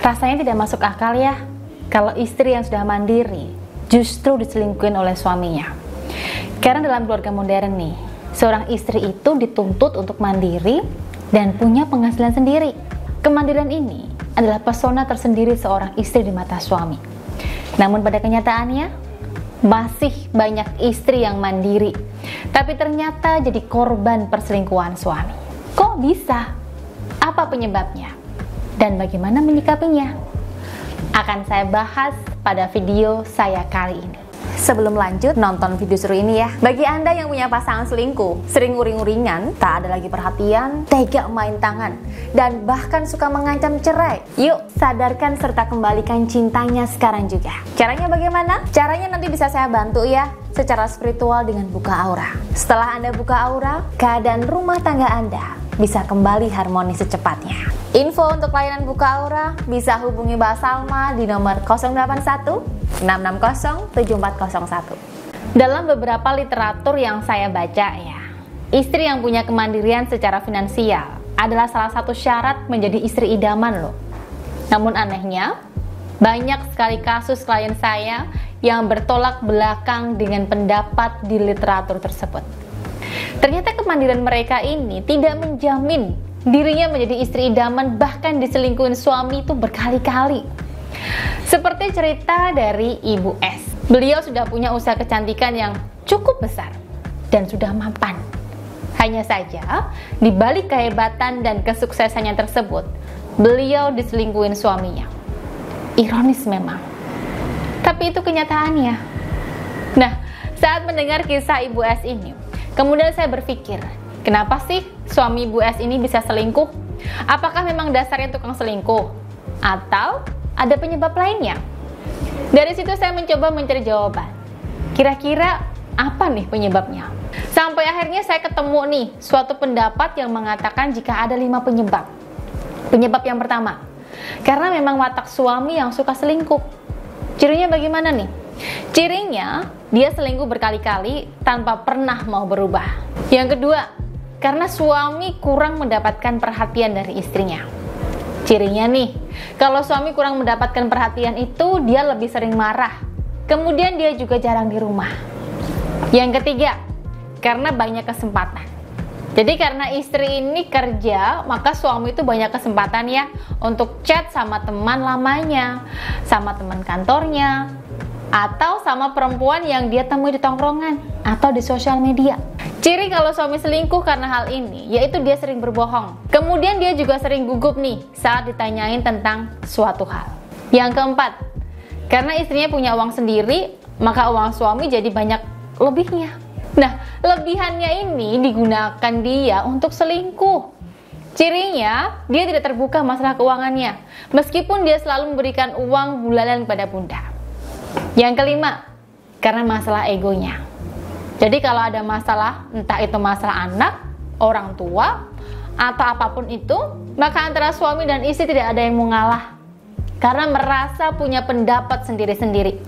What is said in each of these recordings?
Rasanya tidak masuk akal ya, kalau istri yang sudah mandiri justru diselingkuhin oleh suaminya. Karena dalam keluarga modern nih, seorang istri itu dituntut untuk mandiri dan punya penghasilan sendiri. Kemandirian ini adalah pesona tersendiri seorang istri di mata suami. Namun pada kenyataannya, masih banyak istri yang mandiri, tapi ternyata jadi korban perselingkuhan suami. Kok bisa? Apa penyebabnya? Dan bagaimana menyikapinya? Akan saya bahas pada video saya kali ini. Sebelum lanjut, nonton video seru ini ya. Bagi Anda yang punya pasangan selingkuh, sering uring-uringan, tak ada lagi perhatian, tega main tangan, dan bahkan suka mengancam cerai, yuk sadarkan serta kembalikan cintanya sekarang juga. Caranya bagaimana? Caranya nanti bisa saya bantu ya, secara spiritual dengan buka aura. Setelah Anda buka aura, keadaan rumah tangga Anda bisa kembali harmonis secepatnya. Info untuk layanan buka aura bisa hubungi Mbak Salma di nomor 081 660 7401. Dalam beberapa literatur yang saya baca ya, istri yang punya kemandirian secara finansial adalah salah satu syarat menjadi istri idaman loh. Namun anehnya, banyak sekali kasus klien saya yang bertolak belakang dengan pendapat di literatur tersebut. Ternyata kemandirian mereka ini tidak menjamin dirinya menjadi istri idaman, bahkan diselingkuhin suami itu berkali-kali. Seperti cerita dari Ibu S. Beliau sudah punya usaha kecantikan yang cukup besar dan sudah mapan. Hanya saja, di balik kehebatan dan kesuksesannya tersebut, beliau diselingkuhin suaminya. Ironis memang, tapi itu kenyataannya. Nah, saat mendengar kisah Ibu S ini, kemudian saya berpikir, kenapa sih suami Ibu S ini bisa selingkuh? Apakah memang dasarnya tukang selingkuh? Atau ada penyebab lainnya? Dari situ saya mencoba mencari jawaban. Kira-kira apa nih penyebabnya? Sampai akhirnya saya ketemu nih suatu pendapat yang mengatakan jika ada 5 penyebab. Penyebab yang pertama, karena memang watak suami yang suka selingkuh. Cirinya bagaimana nih? Cirinya, dia selingkuh berkali-kali tanpa pernah mau berubah. Yang kedua, karena suami kurang mendapatkan perhatian dari istrinya. Cirinya nih, kalau suami kurang mendapatkan perhatian itu, dia lebih sering marah. Kemudian dia juga jarang di rumah. Yang ketiga, karena banyak kesempatan. Jadi karena istri ini kerja, maka suami itu banyak kesempatan ya untuk chat sama teman lamanya, sama teman kantornya, atau sama perempuan yang dia temui di tongkrongan atau di sosial media. Ciri kalau suami selingkuh karena hal ini, yaitu dia sering berbohong. Kemudian dia juga sering gugup nih saat ditanyain tentang suatu hal. Yang keempat, karena istrinya punya uang sendiri, maka uang suami jadi banyak lebihnya. Nah, lebihannya ini digunakan dia untuk selingkuh. Cirinya, dia tidak terbuka masalah keuangannya, meskipun dia selalu memberikan uang bulanan kepada bunda. Yang kelima, karena masalah egonya. Jadi kalau ada masalah, entah itu masalah anak, orang tua, atau apapun itu, maka antara suami dan istri tidak ada yang mau ngalah. Karena merasa punya pendapat sendiri-sendiri.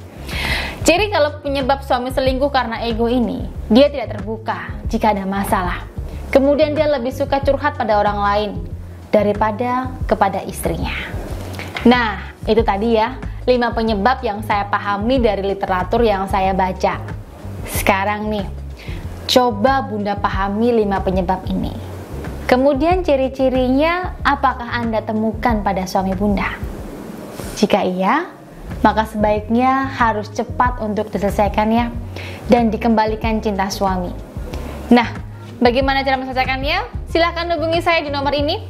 Ciri kalau penyebab suami selingkuh karena ego ini, dia tidak terbuka jika ada masalah. Kemudian dia lebih suka curhat pada orang lain daripada kepada istrinya. Nah, itu tadi ya, 5 penyebab yang saya pahami dari literatur yang saya baca. Sekarang nih, coba Bunda pahami 5 penyebab ini. Kemudian ciri-cirinya apakah Anda temukan pada suami Bunda? Jika iya, maka sebaiknya harus cepat untuk diselesaikan ya, dan dikembalikan cinta suami. Nah, bagaimana cara menyelesaikannya? Silahkan hubungi saya di nomor ini.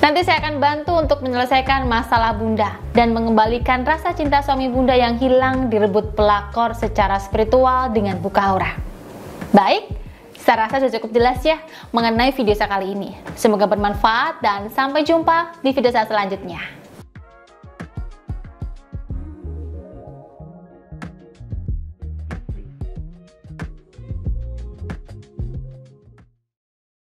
Nanti saya akan bantu untuk menyelesaikan masalah Bunda dan mengembalikan rasa cinta suami Bunda yang hilang direbut pelakor secara spiritual dengan buka aura. Baik, saya rasa sudah cukup jelas ya mengenai video saya kali ini. Semoga bermanfaat dan sampai jumpa di video saya selanjutnya.